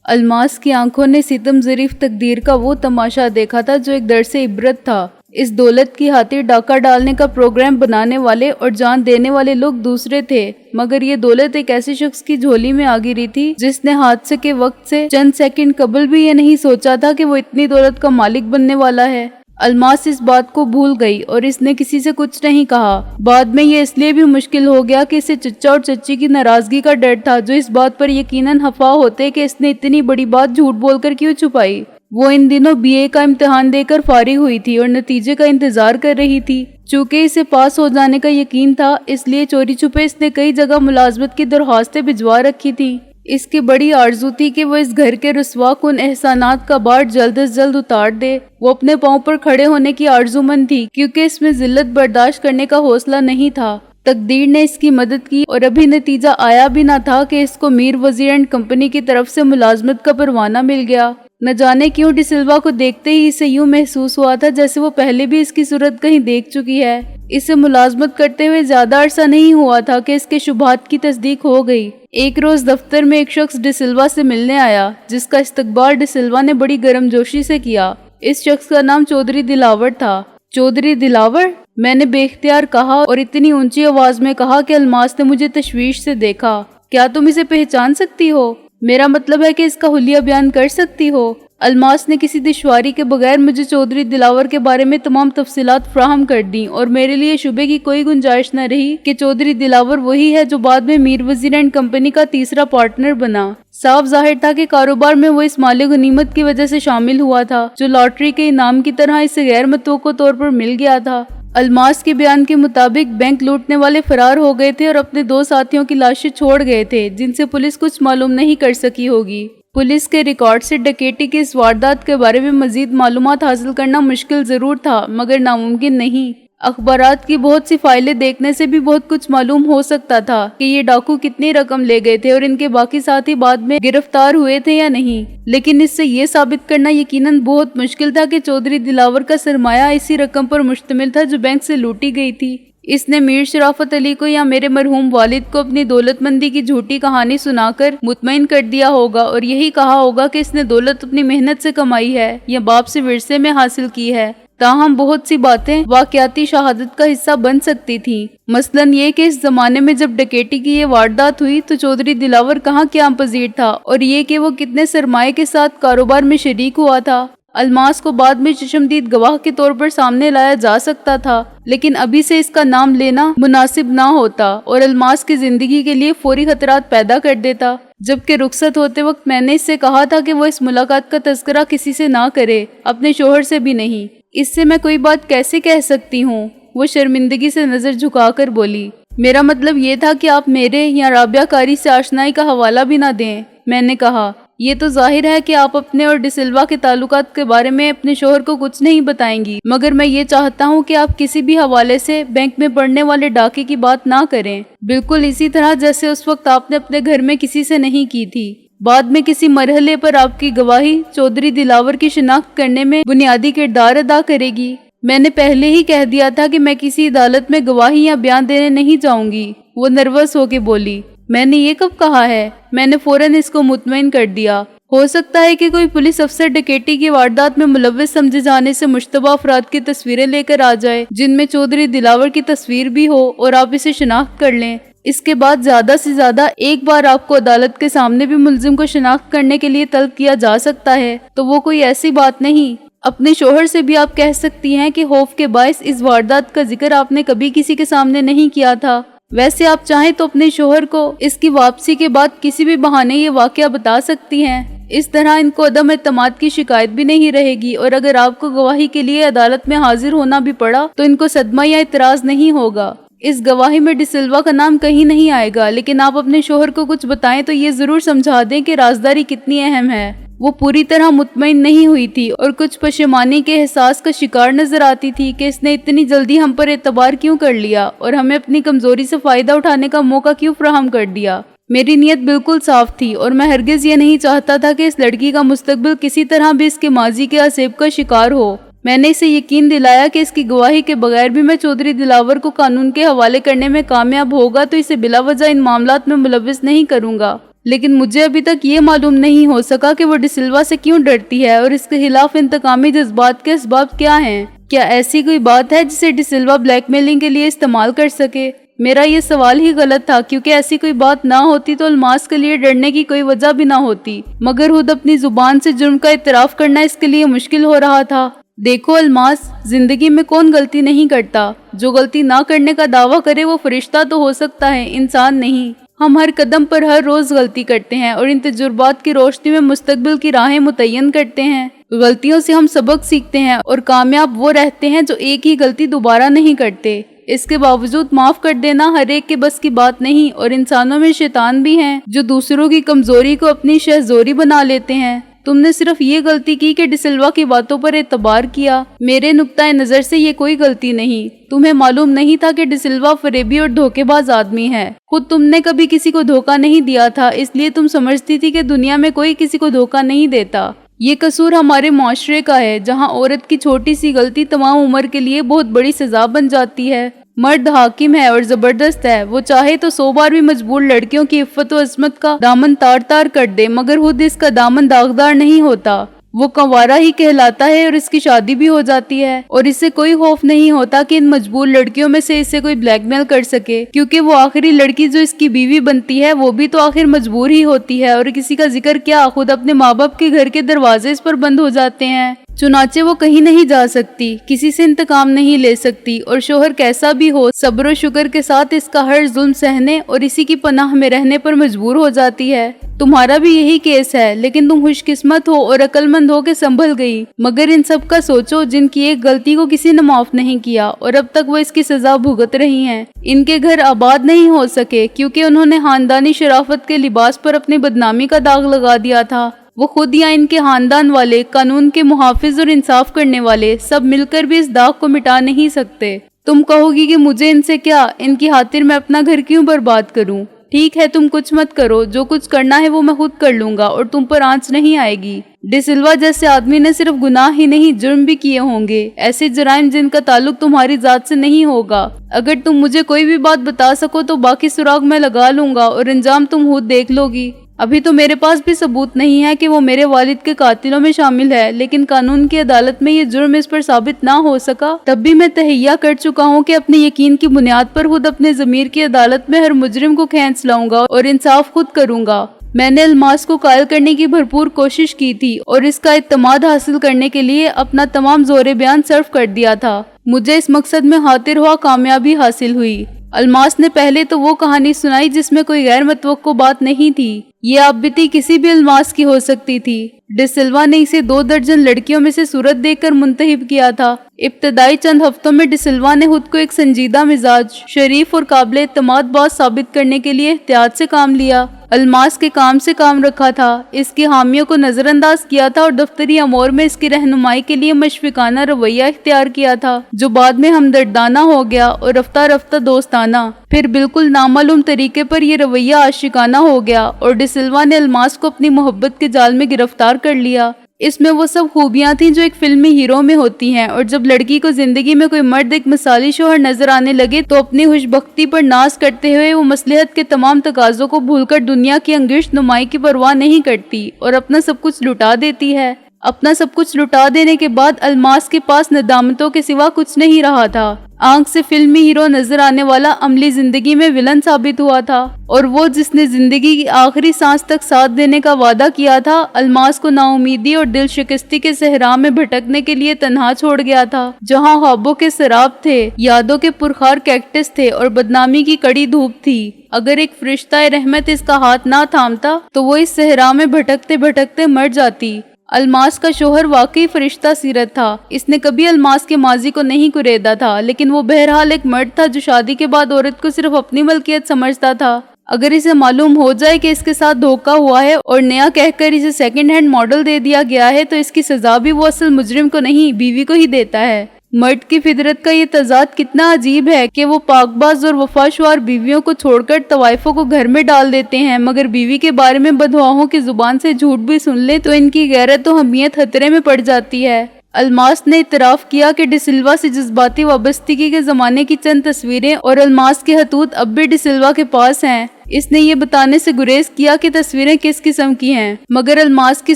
الماس کی آنکھوں نے ستم ظریف تقدیر کا وہ تماشا دیکھا تھا جو ایک درس سے عبرت تھا۔ اس دولت کی خاطر ڈاکہ ڈالنے کا پروگرام بنانے والے اور جان دینے والے لوگ دوسرے تھے، مگر یہ دولت ایک ایسے شخص کی جھولی میں آ گری تھی جس نے حادثے کے وقت سے چند سیکنڈ قبل بھی یہ نہیں سوچا تھا کہ وہ اتنی دولت کا مالک بننے والا ہے۔ الماس اس بات کو بھول گئی اور اس نے کسی سے کچھ نہیں کہا۔ بعد میں یہ اس لیے بھی مشکل ہو گیا کہ اسے چچا اور چچی کی ناراضگی کا ڈر تھا، جو اس بات پر یقیناً خفا ہوتے کہ اس نے اتنی بڑی بات جھوٹ بول کر کیوں چھپائی۔ وہ ان دنوں بی اے کا امتحان دے کر فارغ ہوئی تھی اور نتیجے کا انتظار کر رہی تھی۔ چونکہ اسے پاس ہو جانے کا یقین تھا، اس لیے چوری چھپے اس نے کئی جگہ ملازمت کی درخواستیں بھجوا رکھی تھی۔ اس کی بڑی آرزو تھی کہ وہ اس گھر کے رسوا کن احسانات کا بار جلد از جلد اتار دے۔ وہ اپنے پاؤں پر کھڑے ہونے کی آرزو مند تھی، کیونکہ اس میں ذلت برداشت کرنے کا حوصلہ نہیں تھا۔ تقدیر نے اس کی مدد کی اور ابھی نتیجہ آیا بھی نہ تھا کہ اس کو میر وزیر اینڈ کمپنی کی طرف سے ملازمت کا پروانہ مل گیا۔ نہ جانے کیوں ڈی سلوا کو دیکھتے ہی اسے یوں محسوس ہوا تھا جیسے وہ پہلے بھی اس کی صورت کہیں دیکھ چکی ہے۔ اسے ملازمت کرتے ہوئے زیادہ عرصہ نہیں ہوا تھا کہ اس کے شبہات کی تصدیق ہو گئی۔ ایک روز دفتر میں ایک شخص ڈی سلوا سے ملنے آیا، جس کا استقبال ڈی سلوا نے بڑی گرم جوشی سے کیا۔ اس شخص کا نام چودھری دلاور تھا۔ چودھری دلاور؟ میں نے بے اختیار کہا اور اتنی اونچی آواز میں کہا کہ الماس نے مجھے تشویش سے دیکھا۔ کیا تم اسے پہچان سکتی ہو؟ میرا مطلب ہے کہ اس کا حلیہ بیان کر سکتی ہو۔ الماس نے کسی دشواری کے بغیر مجھے چودھری دلاور کے بارے میں تمام تفصیلات فراہم کر دیں اور میرے لیے شبے کی کوئی گنجائش نہ رہی کہ چودھری دلاور وہی ہے جو بعد میں میر وزیر اینڈ کمپنی کا تیسرا پارٹنر بنا۔ صاف ظاہر تھا کہ کاروبار میں وہ اس مال غنیمت کی وجہ سے شامل ہوا تھا جو لاٹری کے انعام کی طرح اسے غیر متوقع طور پر مل گیا تھا۔ الماس کے بیان کے مطابق بینک لوٹنے والے فرار ہو گئے تھے اور اپنے 2 ساتھیوں کی لاشیں چھوڑ گئے تھے، جن سے پولیس کچھ معلوم نہیں کر سکی ہوگی۔ پولیس کے ریکارڈ سے ڈکیتی کی اس واردات کے بارے میں مزید معلومات حاصل کرنا مشکل ضرور تھا، مگر ناممکن نہیں۔ اخبارات کی بہت سی فائلیں دیکھنے سے بھی بہت کچھ معلوم ہو سکتا تھا کہ یہ ڈاکو کتنی رقم لے گئے تھے اور ان کے باقی ساتھی بعد میں گرفتار ہوئے تھے یا نہیں، لیکن اس سے یہ ثابت کرنا یقیناً بہت مشکل تھا کہ چودھری دلاور کا سرمایہ اسی رقم پر مشتمل تھا جو بینک سے لوٹی گئی تھی۔ اس نے میر شرافت علی کو یا میرے مرحوم والد کو اپنی دولت مندی کی جھوٹی کہانی سنا کر مطمئن کر دیا ہوگا اور یہی کہا ہوگا کہ اس نے دولت اپنی محنت سے کمائی ہے یا باپ سے ورثے میں حاصل کی ہے۔ تاہم بہت سی باتیں واقعاتی شہادت کا حصہ بن سکتی تھیں، مثلاً یہ کہ اس زمانے میں جب ڈکیتی کی یہ واردات ہوئی تو چودھری دلاور کہاں قیام پذیر تھا، اور یہ کہ وہ کتنے سرمایے کے ساتھ کاروبار میں شریک ہوا تھا۔ الماس کو بعد میں چشمدید گواہ کے طور پر سامنے لایا جا سکتا تھا، لیکن ابھی سے اس کا نام لینا مناسب نہ ہوتا اور الماس کی زندگی کے لیے فوری خطرات پیدا کر دیتا۔ جبکہ رخصت ہوتے وقت میں نے اس سے کہا تھا کہ وہ اس ملاقات کا تذکرہ کسی سے نہ کرے، اپنے شوہر سے بھی نہیں۔ اس سے میں کوئی بات کیسے کہہ سکتی ہوں؟ وہ شرمندگی سے نظر جھکا کر بولی۔ میرا مطلب یہ تھا کہ آپ میرے یا رابعہ کاری سے آشنائی کا حوالہ بھی نہ دیں۔ میں نے کہا، یہ تو ظاہر ہے کہ آپ اپنے اور ڈی سلوا کے تعلقات کے بارے میں اپنے شوہر کو کچھ نہیں بتائیں گی، مگر میں یہ چاہتا ہوں کہ آپ کسی بھی حوالے سے بینک میں پڑنے والے ڈاکے کی بات نہ کریں، بالکل اسی طرح جیسے اس وقت آپ نے اپنے گھر میں کسی سے نہیں کی تھی۔ بعد میں کسی مرحلے پر آپ کی گواہی چودھری دلاور کی شناخت کرنے میں بنیادی کردار ادا کرے گی۔ میں نے پہلے ہی کہہ دیا تھا کہ میں کسی عدالت میں گواہی یا بیان دینے نہیں جاؤں گی، وہ نروس ہو کے بولی۔ میں نے یہ کب کہا ہے؟ میں نے فوراً اس کو مطمئن کر دیا۔ ہو سکتا ہے کہ کوئی پولیس افسر ڈکیتی کی واردات میں ملوث سمجھے جانے سے مشتبہ افراد کی تصویریں لے کر آ جائے، جن میں چودھری دلاور کی تصویر بھی ہو، اور آپ اسے شناخت کر لیں۔ اس کے بعد زیادہ سے زیادہ ایک بار آپ کو عدالت کے سامنے بھی ملزم کو شناخت کرنے کے لیے طلب کیا جا سکتا ہے، تو وہ کوئی ایسی بات نہیں۔ اپنے شوہر سے بھی آپ کہہ سکتی ہیں کہ خوف کے باعث اس واردات کا ذکر آپ نے کبھی کسی کے سامنے نہیں کیا تھا۔ ویسے آپ چاہیں تو اپنے شوہر کو اس کی واپسی کے بعد کسی بھی بہانے یہ واقعہ بتا سکتی ہیں۔ اس طرح ان کو عدم اعتماد کی شکایت بھی نہیں رہے گی، اور اگر آپ کو گواہی کے لیے عدالت میں حاضر ہونا بھی پڑا تو ان کو صدمہ یا اعتراض نہیں ہوگا۔ اس گواہی میں ڈی سلوا کا نام کہیں نہیں آئے گا، لیکن آپ اپنے شوہر کو کچھ بتائیں تو یہ ضرور سمجھا دیں کہ رازداری کتنی اہم ہے۔ وہ پوری طرح مطمئن نہیں ہوئی تھی اور کچھ پشیمانی کے احساس کا شکار نظر آتی تھی کہ اس نے اتنی جلدی ہم پر اعتبار کیوں کر لیا اور ہمیں اپنی کمزوری سے فائدہ اٹھانے کا موقع کیوں فراہم کر دیا۔ میری نیت بالکل صاف تھی اور میں ہرگز یہ نہیں چاہتا تھا کہ اس لڑکی کا مستقبل کسی طرح بھی اس کے ماضی کے عذاب کا شکار ہو۔ میں نے اسے یقین دلایا کہ اس کی گواہی کے بغیر بھی میں چودھری دلاور کو قانون کے حوالے کرنے میں کامیاب ہوگا تو اسے بلا وجہ ان معاملات میں ملوث نہیں کروں گا۔ لیکن مجھے ابھی تک یہ معلوم نہیں ہو سکا کہ وہ ڈی سلوا سے کیوں ڈرتی ہے اور اس کے خلاف انتقامی جذبات کے اسباب کیا ہیں۔ کیا ایسی کوئی بات ہے جسے ڈی سلوا بلیک میلنگ کے لیے استعمال کر سکے؟ میرا یہ سوال ہی غلط تھا، کیونکہ ایسی کوئی بات نہ ہوتی تو الماس کے لیے ڈرنے کی کوئی وجہ بھی نہ ہوتی، مگر خود اپنی زبان سے جرم کا اعتراف کرنا اس کے لیے مشکل ہو رہا تھا۔ دیکھو الماس، زندگی میں کون غلطی نہیں کرتا؟ جو غلطی نہ کرنے کا دعویٰ کرے وہ فرشتہ تو ہو سکتا ہے، انسان نہیں۔ ہم ہر قدم پر ہر روز غلطی کرتے ہیں اور ان تجربات کی روشنی میں مستقبل کی راہیں متعین کرتے ہیں۔ غلطیوں سے ہم سبق سیکھتے ہیں اور کامیاب وہ رہتے ہیں جو ایک ہی غلطی دوبارہ نہیں کرتے۔ اس کے باوجود معاف کر دینا ہر ایک کے بس کی بات نہیں، اور انسانوں میں شیطان بھی ہیں جو دوسروں کی کمزوری کو اپنی شہزوری بنا لیتے ہیں۔ تم نے صرف یہ غلطی کی کہ ڈی سلوا کی باتوں پر اعتبار کیا۔ میرے نقطۂ نظر سے یہ کوئی غلطی نہیں۔ تمہیں معلوم نہیں تھا کہ ڈی سلوا فریبی اور دھوکے باز آدمی ہے۔ خود تم نے کبھی کسی کو دھوکہ نہیں دیا تھا، اس لیے تم سمجھتی تھی کہ دنیا میں کوئی کسی کو دھوکہ نہیں دیتا۔ یہ قصور ہمارے معاشرے کا ہے، جہاں عورت کی چھوٹی سی غلطی تمام عمر کے لیے بہت بڑی سزا بن جاتی ہے۔ مرد حاکم ہے اور زبردست ہے، وہ چاہے تو 100 بار بھی مجبور لڑکیوں کی عفت و عصمت کا دامن تار تار کر دے، مگر خود اس کا دامن داغدار نہیں ہوتا۔ وہ کنوارا ہی کہلاتا ہے اور اس کی شادی بھی ہو جاتی ہے، اور اسے کوئی خوف نہیں ہوتا کہ ان مجبور لڑکیوں میں سے اسے کوئی بلیک میل کر سکے، کیونکہ وہ آخری لڑکی جو اس کی بیوی بنتی ہے وہ بھی تو آخر مجبور ہی ہوتی ہے، اور کسی کا ذکر کیا، خود اپنے ماں باپ کے گھر کے دروازے اس پر بند ہو جاتے ہیں۔ چنانچہ وہ کہیں نہیں جا سکتی، کسی سے انتقام نہیں لے سکتی، اور شوہر کیسا بھی ہو صبر و شکر کے ساتھ اس کا ہر ظلم سہنے اور اسی کی پناہ میں رہنے پر مجبور ہو جاتی ہے۔ تمہارا بھی یہی کیس ہے، لیکن تم خوش قسمت ہو اور عقل مند ہو کے سنبھل گئی۔ مگر ان سب کا سوچو جن کی ایک غلطی کو کسی نے معاف نہیں کیا اور اب تک وہ اس کی سزا بھگت رہی ہیں۔ ان کے گھر آباد نہیں ہو سکے کیونکہ انہوں نے خاندانی شرافت کے لباس پر اپنی بدنامی کا داغ لگا دیا تھا۔ وہ خود یا ان کے خاندان والے، قانون کے محافظ اور انصاف کرنے والے، سب مل کر بھی اس داغ کو مٹا نہیں سکتے۔ تم کہو گی کہ مجھے ان سے کیا، ان کی خاطر میں اپنا گھر کیوں برباد کروں؟ ٹھیک ہے، تم کچھ مت کرو، جو کچھ کرنا ہے وہ میں خود کر لوں گا اور تم پر آنچ نہیں آئے گی۔ ڈی سلوا جیسے آدمی نے صرف گناہ ہی نہیں جرم بھی کیے ہوں گے، ایسے جرائم جن کا تعلق تمہاری ذات سے نہیں ہوگا۔ اگر تم مجھے کوئی بھی بات بتا سکو تو باقی سراغ میں لگا لوں گا اور انجام تم خود دیکھ لو گی۔ ابھی تو میرے پاس بھی ثبوت نہیں ہے کہ وہ میرے والد کے قاتلوں میں شامل ہے، لیکن قانون کی عدالت میں یہ جرم اس پر ثابت نہ ہو سکا تب بھی میں تہیہ کر چکا ہوں کہ اپنے یقین کی بنیاد پر خود اپنے ضمیر کی عدالت میں ہر مجرم کو کھینچ لاؤں گا اور انصاف خود کروں گا۔ میں نے الماس کو قائل کرنے کی بھرپور کوشش کی تھی اور اس کا اعتماد حاصل کرنے کے لیے اپنا تمام زور بیان صرف کر دیا تھا۔ مجھے اس مقصد میں خاطر ہوا کامیابی حاصل ہوئی۔ الماس نے پہلے تو وہ کہانی سنائی جس میں کوئی غیر متوقع بات نہیں تھی۔ یہ آبتی کسی بھی الماس کی ہو سکتی تھی۔ ڈی سلوا نے اسے 2 درجن لڑکیوں میں سے صورت دیکھ کر منتخب کیا تھا۔ ابتدائی چند ہفتوں میں ڈی سلوا نے خود کو ایک سنجیدہ مزاج، شریف اور قابل اعتماد باز ثابت کرنے کے لیے احتیاط سے کام لیا۔ الماس کے کام سے کام رکھا تھا، اس کی حامیوں کو نظر انداز کیا تھا اور دفتری امور میں اس کی رہنمائی کے لیے مشفقانہ رویہ اختیار کیا تھا، جو بعد میں ہمدردانہ ہو گیا اور رفتہ رفتہ دوستانہ، پھر بالکل نامعلوم طریقے پر یہ رویہ عاشقانہ ہو گیا اور ڈی سلوا نے الماس کو اپنی محبت کے جال میں گرفتار کر لیا۔ اس میں وہ سب خوبیاں تھیں جو ایک فلمی ہیرو میں ہوتی ہیں، اور جب لڑکی کو زندگی میں کوئی مرد ایک مثالی شوہر نظر آنے لگے تو اپنی خوش بختی پر ناز کرتے ہوئے وہ مصلحت کے تمام تقاضوں کو بھول کر دنیا کی انگشت نمائی کی پرواہ نہیں کرتی اور اپنا سب کچھ لٹا دیتی ہے۔ اپنا سب کچھ لٹا دینے کے بعد الماس کے پاس ندامتوں کے سوا کچھ نہیں رہا تھا۔ آنکھ سے فلمی ہیرو نظر آنے والا عملی زندگی میں ولن ثابت ہوا تھا، اور وہ جس نے زندگی کی آخری سانس تک ساتھ دینے کا وعدہ کیا تھا، الماس کو نا امیدی اور دل شکستی کے صحرا میں بھٹکنے کے لیے تنہا چھوڑ گیا تھا، جہاں خوابوں کے سراب تھے، یادوں کے پرخار کیکٹس تھے اور بدنامی کی کڑی دھوپ تھی۔ اگر ایک فرشتہ رحمت اس کا ہاتھ نہ تھامتا تو وہ اس صحرا میں بھٹکتے بھٹکتے مر جاتی۔ الماس کا شوہر واقعی فرشتہ سیرت تھا۔ اس نے کبھی الماس کے ماضی کو نہیں کریدا تھا، لیکن وہ بہرحال ایک مرد تھا جو شادی کے بعد عورت کو صرف اپنی ملکیت سمجھتا تھا۔ اگر اسے معلوم ہو جائے کہ اس کے ساتھ دھوکہ ہوا ہے اور نیا کہہ کر اسے سیکنڈ ہینڈ ماڈل دے دیا گیا ہے تو اس کی سزا بھی وہ اصل مجرم کو نہیں، بیوی کو ہی دیتا ہے۔ مرد کی فطرت کا یہ تضاد کتنا عجیب ہے کہ وہ پاک باز اور وفاشوار بیویوں کو چھوڑ کر طوائفوں کو گھر میں ڈال دیتے ہیں، مگر بیوی کے بارے میں بدحواؤں کی زبان سے جھوٹ بھی سن لے تو ان کی غیرت و حمیت خطرے میں پڑ جاتی ہے۔ الماس نے اعتراف کیا کہ ڈی سلوا سے جذباتی وابستگی کے زمانے کی چند تصویریں اور الماس کے خطوط اب بھی ڈی سلوا کے پاس ہیں۔ اس نے یہ بتانے سے گریز کیا کہ تصویریں کس قسم کی ہیں، مگر الماس کی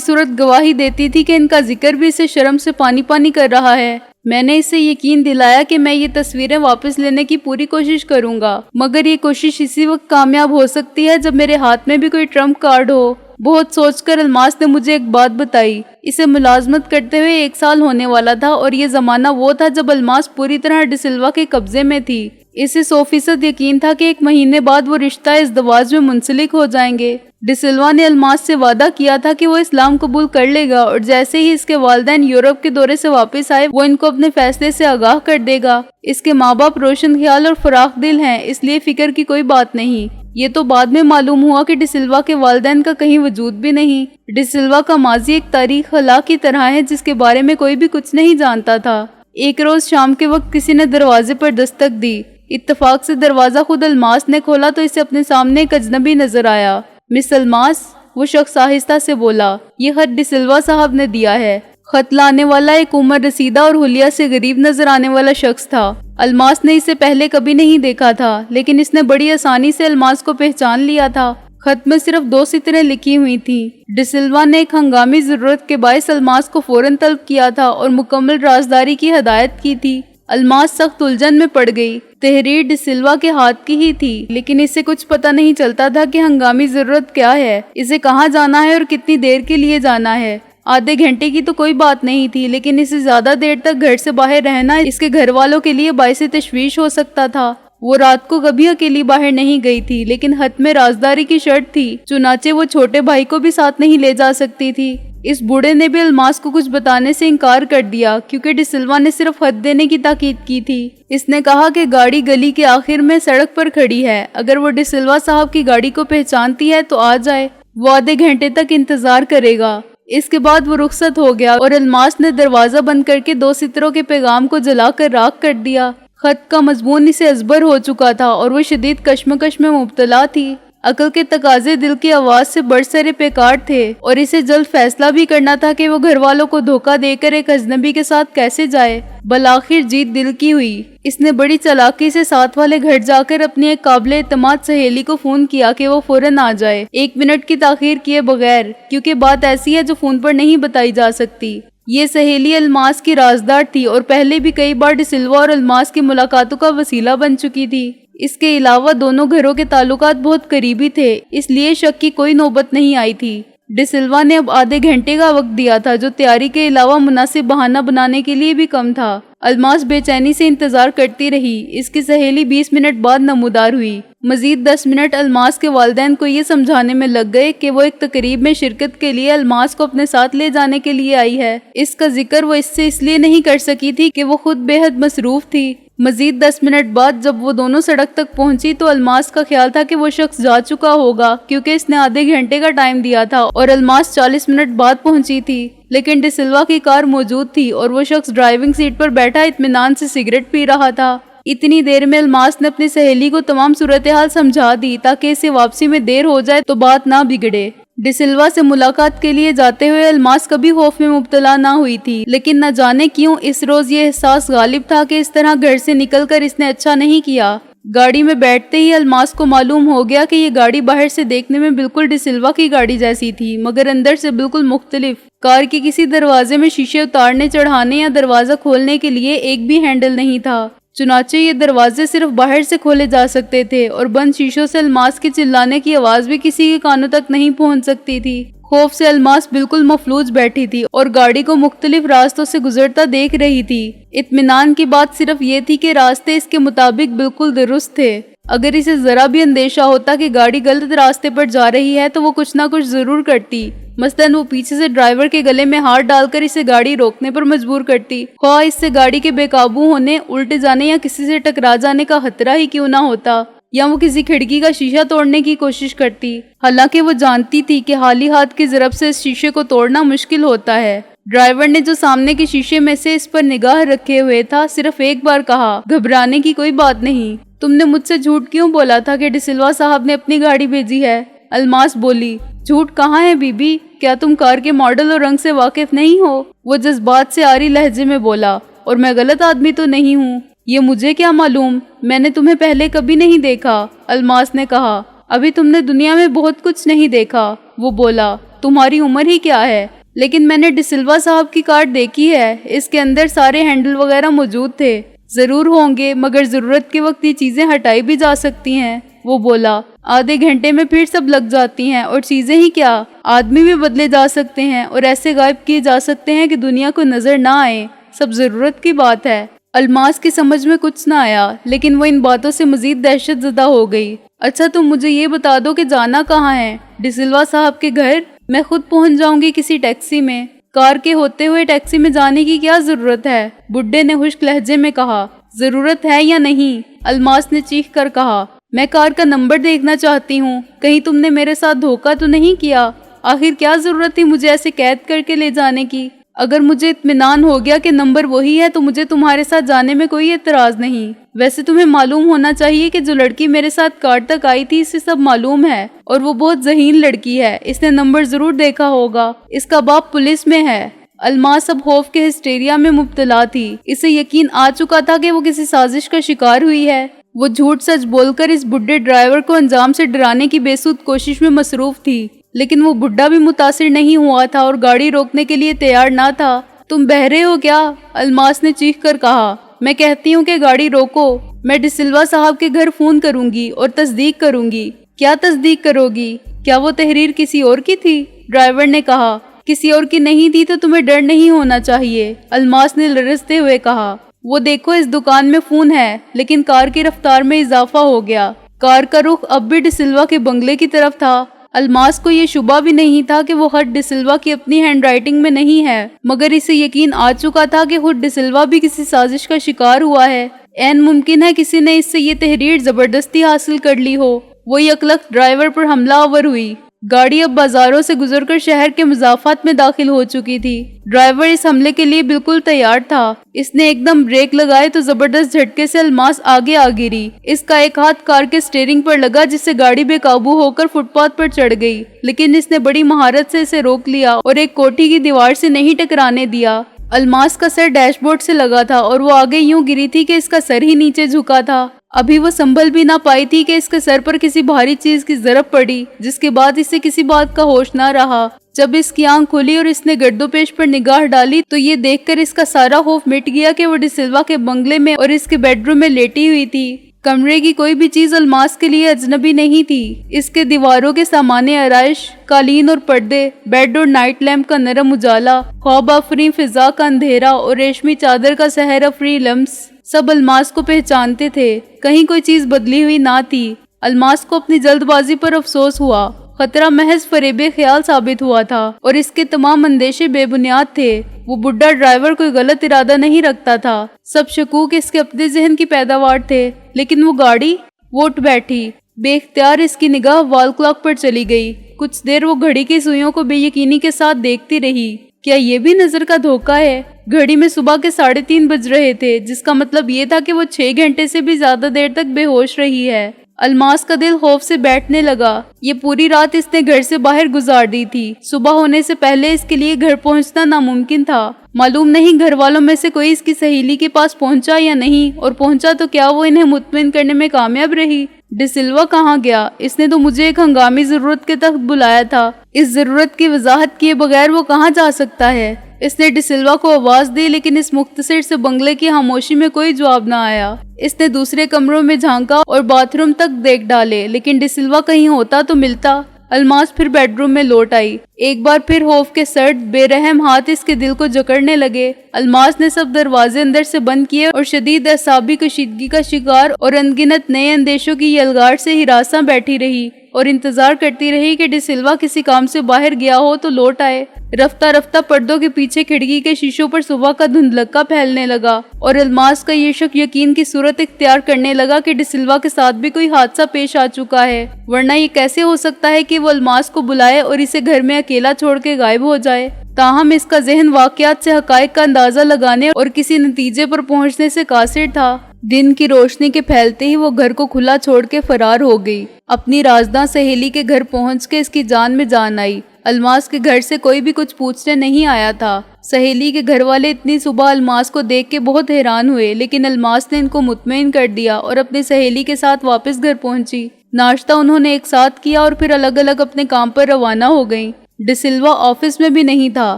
صورت گواہی دیتی تھی کہ ان کا ذکر بھی اسے شرم سے پانی پانی کر رہا ہے۔ میں نے اسے یقین دلایا کہ میں یہ تصویریں واپس لینے کی پوری کوشش کروں گا، مگر یہ کوشش اسی وقت کامیاب ہو سکتی ہے جب میرے ہاتھ میں بھی کوئی ٹرمپ کارڈ ہو۔ بہت سوچ کر الماس نے مجھے ایک بات بتائی۔ اسے ملازمت کرتے ہوئے 1 سال ہونے والا تھا اور یہ زمانہ وہ تھا جب الماس پوری طرح ڈی سلوا کے قبضے میں تھی۔ اسے 100% یقین تھا کہ 1 مہینے بعد وہ رشتہ ازدواج میں منسلک ہو جائیں گے۔ ڈی سلوا نے الماس سے وعدہ کیا تھا کہ وہ اسلام قبول کر لے گا اور جیسے ہی اس کے والدین یورپ کے دورے سے واپس آئے وہ ان کو اپنے فیصلے سے آگاہ کر دے گا۔ اس کے ماں باپ روشن خیال اور فراخ دل ہیں، اس لیے فکر کی کوئی بات نہیں۔ یہ تو بعد میں معلوم ہوا کہ ڈی سلوا کے والدین کا کہیں وجود بھی نہیں۔ ڈی سلوا کا ماضی ایک تاریخ خلا کی طرح ہے جس کے بارے میں کوئی بھی کچھ نہیں جانتا تھا۔ ایک روز شام کے وقت کسی نے دروازے پر دستک دی۔ اتفاق سے دروازہ خود الماس نے کھولا تو اسے اپنے سامنے ایک اجنبی نظر آیا۔ مس الماس، وہ شخص آہستہ سے بولا، یہ خط ڈی سلوا صاحب نے دیا ہے۔ خط لانے والا ایک عمر رسیدہ اور حلیہ سے غریب نظر آنے والا شخص تھا۔ الماس نے اسے پہلے کبھی نہیں دیکھا تھا، لیکن اس نے بڑی آسانی سے الماس کو پہچان لیا تھا۔ خط میں صرف 2 سطریں لکھی ہوئی تھیں۔ ڈی سلوا نے ایک ہنگامی ضرورت کے باعث الماس کو فوراً طلب کیا تھا اور مکمل رازداری کی ہدایت کی تھی۔ الماس سخت الجھن میں پڑ گئی۔ تحریر ڈی سلوا کے ہاتھ کی ہی تھی، لیکن اسے کچھ پتہ نہیں چلتا تھا کہ ہنگامی ضرورت کیا ہے، اسے کہاں جانا ہے اور کتنی دیر کے لیے جانا ہے۔ آدھے گھنٹے کی تو کوئی بات نہیں تھی، لیکن اسے زیادہ دیر تک گھر سے باہر رہنا اس کے گھر والوں کے لیے باعث تشویش ہو سکتا تھا۔ وہ رات کو کبھی اکیلی باہر نہیں گئی تھی، لیکن خط میں رازداری کی شرط تھی، چنانچہ وہ چھوٹے بھائی کو بھی ساتھ نہیں لے جا سکتی تھی۔ اس بوڑھے نے بھی الماس کو کچھ بتانے سے انکار کر دیا کیونکہ ڈی سلوا نے صرف خط دینے کی تاکید کی تھی۔ اس نے کہا کہ گاڑی گلی کے آخر میں سڑک پر کھڑی ہے، اگر وہ ڈی سلوا صاحب کی گاڑی کو پہچانتی ہے تو آ جائے، وہ آدھے گھنٹے تک انتظار کرے گا۔ اس کے بعد وہ رخصت ہو گیا اور الماس نے دروازہ بند کر کے 2 سطروں کے پیغام کو جلا کر راکھ کر دیا۔ خط کا مضمون اسے ازبر ہو چکا تھا اور وہ شدید کشمکش میں مبتلا تھی۔ عقل کے تقاضے دل کی آواز سے برسر پیکار تھے اور اسے جلد فیصلہ بھی کرنا تھا کہ وہ گھر والوں کو دھوکہ دے کر ایک اجنبی کے ساتھ کیسے جائے۔ بالآخر جیت دل کی ہوئی۔ اس نے بڑی چالاکی سے ساتھ والے گھر جا کر اپنی ایک قابل اعتماد سہیلی کو فون کیا کہ وہ فوراً آ جائے، 1 منٹ کی تاخیر کیے بغیر، کیونکہ بات ایسی ہے جو فون پر نہیں بتائی جا سکتی۔ یہ سہیلی الماس کی رازدار تھی اور پہلے بھی کئی بار ڈی سلوا اور الماس کی ملاقاتوں کا وسیلہ بن چکی تھی۔ اس کے علاوہ دونوں گھروں کے تعلقات بہت قریبی تھے، اس لیے شک کی کوئی نوبت نہیں آئی تھی۔ ڈی سلوا نے اب آدھے گھنٹے کا وقت دیا تھا، جو تیاری کے علاوہ مناسب بہانہ بنانے کے لیے بھی کم تھا۔ الماس بے چینی سے انتظار کرتی رہی۔ اس کی سہیلی 20 منٹ بعد نمودار ہوئی۔ مزید 10 منٹ الماس کے والدین کو یہ سمجھانے میں لگ گئے کہ وہ ایک تقریب میں شرکت کے لیے الماس کو اپنے ساتھ لے جانے کے لیے آئی ہے۔ اس کا ذکر وہ اس سے اس لیے نہیں کر سکی تھی کہ وہ خود بے حد مصروف تھی۔ مزید 10 منٹ بعد جب وہ دونوں سڑک تک پہنچی تو الماس کا خیال تھا کہ وہ شخص جا چکا ہوگا، کیونکہ اس نے آدھے گھنٹے کا ٹائم دیا تھا اور الماس 40 منٹ بعد پہنچی تھی۔ لیکن ڈی سلوا کی کار موجود تھی اور وہ شخص ڈرائیونگ سیٹ پر بیٹھا اطمینان سے سگریٹ پی رہا تھا۔ اتنی دیر میں الماس نے اپنی سہیلی کو تمام صورتحال سمجھا دی تاکہ اسے واپسی میں دیر ہو جائے تو بات نہ بگڑے۔ ڈی سلوا سے ملاقات کے لیے جاتے ہوئے الماس کبھی خوف میں مبتلا نہ ہوئی تھی، لیکن نہ جانے کیوں اس روز یہ احساس غالب تھا کہ اس طرح گھر سے نکل کر اس نے اچھا نہیں کیا۔ گاڑی میں بیٹھتے ہی الماس کو معلوم ہو گیا کہ یہ گاڑی باہر سے دیکھنے میں بالکل ڈی سلوا کی گاڑی جیسی تھی، مگر اندر سے بالکل مختلف۔ کار کے کسی دروازے میں شیشے اتارنے چڑھانے یا دروازہ کھولنے کے لیے ایک بھی ہینڈل نہیں تھا، چنانچہ یہ دروازے صرف باہر سے کھولے جا سکتے تھے اور بند شیشوں سے الماس کے چلانے کی آواز بھی کسی کے کانوں تک نہیں پہنچ سکتی تھی۔ خوف سے الماس بالکل مفلوج بیٹھی تھی اور گاڑی کو مختلف راستوں سے گزرتا دیکھ رہی تھی۔ اطمینان کی بات صرف یہ تھی کہ راستے اس کے مطابق بالکل درست تھے۔ اگر اسے ذرا بھی اندیشہ ہوتا کہ گاڑی غلط راستے پر جا رہی ہے تو وہ کچھ نہ کچھ ضرور کرتی، مثلاً وہ پیچھے سے ڈرائیور کے گلے میں ہاتھ ڈال کر اسے گاڑی روکنے پر مجبور کرتی، خواہ اس سے گاڑی کے بے قابو ہونے، الٹے جانے یا کسی سے ٹکرا جانے کا خطرہ ہی کیوں نہ ہوتا، یا وہ کسی کھڑکی کا شیشہ توڑنے کی کوشش کرتی، حالانکہ وہ جانتی تھی کہ خالی ہاتھ کی ضرب سے اس شیشے کو توڑنا مشکل ہوتا ہے۔ ڈرائیور نے جو سامنے کے شیشے میں سے اس پر نگاہ رکھے ہوئے تھا صرف ایک بار کہا، گھبرانے کی کوئی بات نہیں، تم نے مجھ سے جھوٹ کیوں بولا تھا کہ ڈی سلوا صاحب نے اپنی گاڑی بھیجی ہے؟ الماس بولی، جھوٹ کہاں ہے بی بی، کیا تم کار کے ماڈل اور رنگ سے واقف نہیں ہو؟ وہ جذبات سے آری لہجے میں بولا۔ اور میں غلط آدمی تو نہیں ہوں؟ یہ مجھے کیا معلوم، میں نے تمہیں پہلے کبھی نہیں دیکھا، الماس نے کہا۔ ابھی تم نے دنیا میں بہت کچھ نہیں دیکھا، وہ بولا۔ تمہاری عمر ہی کیا ہے؟ لیکن میں نے ڈی سلوا صاحب کی کار دیکھی ہے، اس کے اندر سارے ہینڈل وغیرہ موجود تھے۔ ضرور ہوں گے، مگر ضرورت کے وقت یہ چیزیں ہٹائی بھی جا سکتی ہیں، وہ بولا۔ آدھے گھنٹے میں پھر سب لگ جاتی ہیں، اور چیزیں ہی کیا، آدمی بھی بدلے جا سکتے ہیں اور ایسے غائب کیے جا سکتے ہیں کہ دنیا کو نظر نہ آئے۔ سب ضرورت کی بات ہے۔ الماس کی سمجھ میں کچھ نہ آیا، لیکن وہ ان باتوں سے مزید دہشت زدہ ہو گئی۔ اچھا تم مجھے یہ بتا دو کہ جانا کہاں ہے؟ ڈی سلوا صاحب کے گھر؟ میں خود پہنچ جاؤں گی کسی ٹیکسی میں۔ کار کے ہوتے ہوئے ٹیکسی میں جانے کی کیا ضرورت ہے؟ بڈھے نے خشک لہجے میں کہا۔ ضرورت ہے یا نہیں؟ الماس نے چیخ کر کہا۔ میں کار کا نمبر دیکھنا چاہتی ہوں، کہیں تم نے میرے ساتھ دھوکہ تو نہیں کیا؟ آخر کیا ضرورت تھی مجھے ایسے قید کر کے لے جانے کی؟ اگر مجھے اطمینان ہو گیا کہ نمبر وہی ہے تو مجھے تمہارے ساتھ جانے میں کوئی اعتراض نہیں۔ ویسے تمہیں معلوم ہونا چاہیے کہ جو لڑکی میرے ساتھ کار تک آئی تھی اسے سب معلوم ہے، اور وہ بہت ذہین لڑکی ہے، اس نے نمبر ضرور دیکھا ہوگا۔ اس کا باپ پولیس میں ہے۔ الماس اب خوف کے ہسٹیریا میں مبتلا تھی۔ اسے یقین آ چکا تھا کہ وہ کسی سازش کا شکار ہوئی ہے۔ وہ جھوٹ سچ بول کر اس بڈھے ڈرائیور کو انجام سے ڈرانے کی بے سود کوشش میں مصروف تھی، لیکن وہ بڈھا بھی متاثر نہیں ہوا تھا اور گاڑی روکنے کے لیے تیار نہ تھا۔ تم بہرے ہو کیا؟ الماس نے چیخ کر کہا۔ میں کہتی ہوں کہ گاڑی روکو، میں ڈی سلوا صاحب کے گھر فون کروں گی اور تصدیق کروں گی۔ کیا تصدیق کرو گی؟ کیا وہ تحریر کسی اور کی تھی؟ ڈرائیور نے کہا۔ کسی اور کی نہیں تھی تو تمہیں ڈر نہیں ہونا چاہیے، الماس نے لرزتے ہوئے کہا۔ وہ دیکھو اس دکان میں فون ہے، لیکن کار کی رفتار میں اضافہ ہو گیا۔ کار کا رخ اب بھی ڈی سلوا کے بنگلے کی طرف تھا۔ الماس کو یہ شبہ بھی نہیں تھا کہ وہ خط ڈی سلوا کی اپنی ہینڈ رائٹنگ میں نہیں ہے، مگر اسے یقین آ چکا تھا کہ خود ڈی سلوا بھی کسی سازش کا شکار ہوا ہے۔ عین ممکن ہے کسی نے اس سے یہ تحریر زبردستی حاصل کر لی ہو۔ وہ یکلخت ڈرائیور پر حملہ آور ہوئی۔ گاڑی اب بازاروں سے گزر کر شہر کے مضافات میں داخل ہو چکی تھی۔ ڈرائیور اس حملے کے لیے بالکل تیار تھا۔ اس نے ایک دم بریک لگائے تو زبردست جھٹکے سے الماس آگے آ گری۔ اس کا ایک ہاتھ کار کے سٹیئرنگ پر لگا، جس سے گاڑی بے قابو ہو کر فٹ پاتھ پر چڑھ گئی، لیکن اس نے بڑی مہارت سے اسے روک لیا اور ایک کوٹھی کی دیوار سے نہیں ٹکرانے دیا۔ الماس کا سر ڈیش بورڈ سے لگا تھا اور وہ آگے یوں گری تھی کہ اس کا سر ہی نیچے جھکا تھا۔ ابھی وہ سنبھل بھی نہ پائی تھی کہ اس کے سر پر کسی بھاری چیز کی ضرب پڑی، جس کے بعد اسے کسی بات کا ہوش نہ رہا۔ جب اس کی آنکھ کھلی اور اس نے گرد و پیش پر نگاہ ڈالی تو یہ دیکھ کر اس کا سارا خوف مٹ گیا کہ وہ ڈی سلوا کے بنگلے میں اور اس کے بیڈ روم میں لیٹی ہوئی تھی۔ کمرے کی کوئی بھی چیز الماس کے لیے اجنبی نہیں تھی۔ اس کے دیواروں کے سامان آرائش، قالین اور پردے، بیڈ اور نائٹ لیمپ کا نرم اجالا، خواب آفریں فضا کا اندھیرا اور ریشمی چادر کا سحر افری لمس سب الماس کو پہچانتے تھے۔ کہیں کوئی چیز بدلی ہوئی نہ تھی۔ الماس کو اپنی جلد بازی پر افسوس ہوا۔ خطرہ محض فریب خیال ثابت ہوا تھا اور اس کے تمام اندیشے بے بنیاد تھے۔ وہ بڈھا ڈرائیور کوئی غلط ارادہ نہیں رکھتا تھا۔ سب شکوک اس کے اپنے ذہن کی پیداوار تھے۔ لیکن وہ گاڑی، وہ اٹھ بیٹھی۔ بے اختیار اس کی نگاہ وال کلاک پر چلی گئی۔ کچھ دیر وہ گھڑی کی سوئیوں کو بے یقینی کے ساتھ دیکھتی رہی۔ کیا یہ بھی نظر کا دھوکہ ہے؟ گھڑی میں صبح کے 3:30 بج رہے تھے، جس کا مطلب یہ تھا کہ وہ 6 گھنٹے سے بھی زیادہ دیر تک بے ہوش رہی ہے۔ الماس کا دل خوف سے بیٹھنے لگا۔ یہ پوری رات اس نے گھر سے باہر گزار دی تھی۔ صبح ہونے سے پہلے اس کے لیے گھر پہنچنا ناممکن تھا۔ معلوم نہیں گھر والوں میں سے کوئی اس کی سہیلی کے پاس پہنچا یا نہیں، اور پہنچا تو کیا وہ انہیں مطمئن کرنے میں کامیاب رہی؟ ڈی سلوا کہاں گیا؟ اس نے تو مجھے ایک ہنگامی ضرورت کے تحت بلایا تھا۔ اس ضرورت کی وضاحت کیے بغیر وہ کہاں جا سکتا ہے؟ اس نے ڈی سلوا کو آواز دی، لیکن اس مختصر سے بنگلے کی خاموشی میں کوئی جواب نہ آیا۔ اس نے دوسرے کمروں میں جھانکا اور باتھ روم تک دیکھ ڈالے، لیکن ڈی سلوا کہیں ہوتا تو ملتا۔ الماس پھر بیڈ روم میں لوٹ آئی۔ ایک بار پھر خوف کے سرد بے رحم ہاتھ اس کے دل کو جکڑنے لگے۔ الماس نے سب دروازے اندر سے بند کیے اور شدید اعصابی کشیدگی کا شکار اور انگنت نئے اندیشوں کی یلغار سے ہراساں بیٹھی رہی اور انتظار کرتی رہی کہ ڈی سلوا کسی کام سے باہر گیا ہو تو لوٹ آئے۔ رفتہ رفتہ پردوں کے پیچھے کھڑکی کے شیشوں پر صبح کا دھندلکا پھیلنے لگا اور الماس کا یہ شک یقین کی صورت اختیار کرنے لگا کہ ڈی سلوا کے ساتھ بھی کوئی حادثہ پیش آ چکا ہے، ورنہ یہ کیسے ہو سکتا ہے کہ وہ الماس کو بلائے اور اسے گھر میں اکیلا چھوڑ کے غائب ہو جائے۔ تاہم اس کا ذہن واقعات سے حقائق کا اندازہ لگانے اور کسی نتیجے پر پہنچنے سے قاصر تھا۔ دن کی روشنی کے پھیلتے ہی وہ گھر کو کھلا چھوڑ کے فرار ہو گئی۔ اپنی رازداں سہیلی کے گھر پہنچ کے اس کی جان میں جان آئی۔ الماس کے گھر سے کوئی بھی کچھ پوچھنے نہیں آیا تھا۔ سہیلی کے گھر والے اتنی صبح الماس کو دیکھ کے بہت حیران ہوئے، لیکن الماس نے ان کو مطمئن کر دیا اور اپنی سہیلی کے ساتھ واپس گھر پہنچی۔ ناشتہ انہوں نے ایک ساتھ کیا اور پھر الگ الگ اپنے کام پر روانہ ہو گئیں۔ ڈی سلوا آفس میں بھی نہیں تھا۔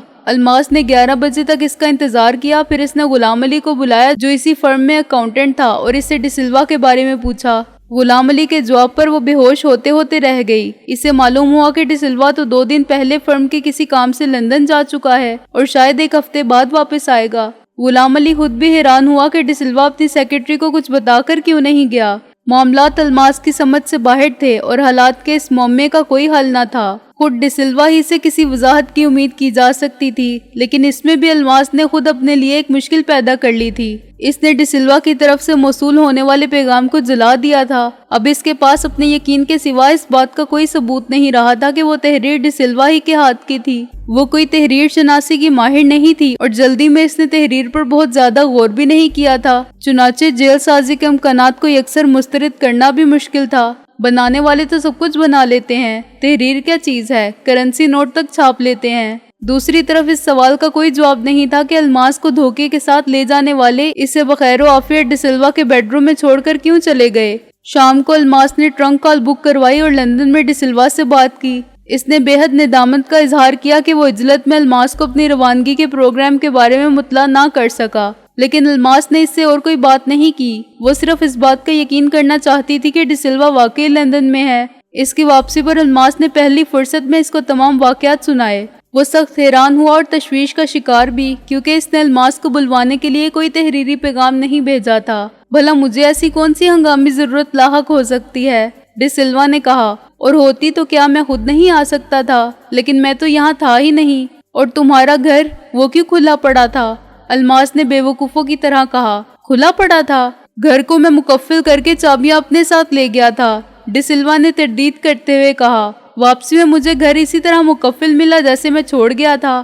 الماس نے 11 بجے تک اس کا انتظار کیا، پھر اس نے غلام علی کو بلایا جو اسی فرم میں اکاؤنٹنٹ تھا، اور اس سے ڈی سلوا کے بارے میں پوچھا۔ غلام علی کے جواب پر وہ بے ہوش ہوتے ہوتے رہ گئی۔ اسے معلوم ہوا کہ ڈی سلوا تو 2 دن پہلے فرم کے کسی کام سے لندن جا چکا ہے اور شاید 1 ہفتے بعد واپس آئے گا۔ غلام علی خود بھی حیران ہوا کہ ڈی سلوا اپنی سیکرٹری کو کچھ بتا کر کیوں نہیں گیا۔ معاملات الماس کی سمجھ سے باہر تھے اور حالات کے اس معمے کا کوئی حل نہ تھا۔ خود ڈی سلوا ہی سے کسی وضاحت کی امید کی جا سکتی تھی، لیکن اس میں بھی الماس نے خود اپنے لیے ایک مشکل پیدا کر لی تھی۔ اس نے ڈی سلوا کی طرف سے موصول ہونے والے پیغام کو جلا دیا تھا۔ اب اس کے پاس اپنے یقین کے سوا اس بات کا کوئی ثبوت نہیں رہا تھا کہ وہ تحریر ڈی سلوا ہی کے ہاتھ کی تھی۔ وہ کوئی تحریر شناسی کی ماہر نہیں تھی اور جلدی میں اس نے تحریر پر بہت زیادہ غور بھی نہیں کیا تھا۔ چنانچہ جیل سازی کے امکانات کو یکسر مسترد کرنا بھی مشکل تھا۔ بنانے والے تو سب کچھ بنا لیتے ہیں، تحریر کیا چیز ہے، کرنسی نوٹ تک چھاپ لیتے ہیں۔ دوسری طرف اس سوال کا کوئی جواب نہیں تھا کہ الماس کو دھوکے کے ساتھ لے جانے والے اسے بخیر و عافیت ڈی سلوا کے بیڈ روم میں چھوڑ کر کیوں چلے گئے۔ شام کو الماس نے ٹرنک کال بک کروائی اور لندن میں ڈی سلوا سے بات کی۔ اس نے بے حد ندامت کا اظہار کیا کہ وہ عجلت میں الماس کو اپنی روانگی کے پروگرام کے بارے میں مطلع نہ کر سکا، لیکن الماس نے اس سے اور کوئی بات نہیں کی۔ وہ صرف اس بات کا یقین کرنا چاہتی تھی کہ ڈی سلوا واقعی لندن میں ہے۔ اس کی واپسی پر الماس نے پہلی فرصت میں اس کو تمام واقعات سنائے۔ وہ سخت حیران ہوا اور تشویش کا شکار بھی، کیونکہ اس نے الماس کو بلوانے کے لیے کوئی تحریری پیغام نہیں بھیجا تھا۔ بھلا مجھے ایسی کون سی ہنگامی ضرورت لاحق ہو سکتی ہے، ڈی سلوا نے کہا، اور ہوتی تو کیا میں خود نہیں آ سکتا تھا، لیکن میں تو یہاں تھا ہی نہیں۔ اور تمہارا گھر وہ کیوں کھلا پڑا تھا؟ الماس نے بے وقوفوں کی طرح کہا۔ کھلا پڑا تھا؟ گھر کو میں مکفل کر کے چابیاں اپنے ساتھ لے گیا تھا، ڈی سلوا نے تردید کرتے ہوئے کہا۔ واپسی میں مجھے گھر اسی طرح مکفل ملا جیسے میں چھوڑ گیا تھا۔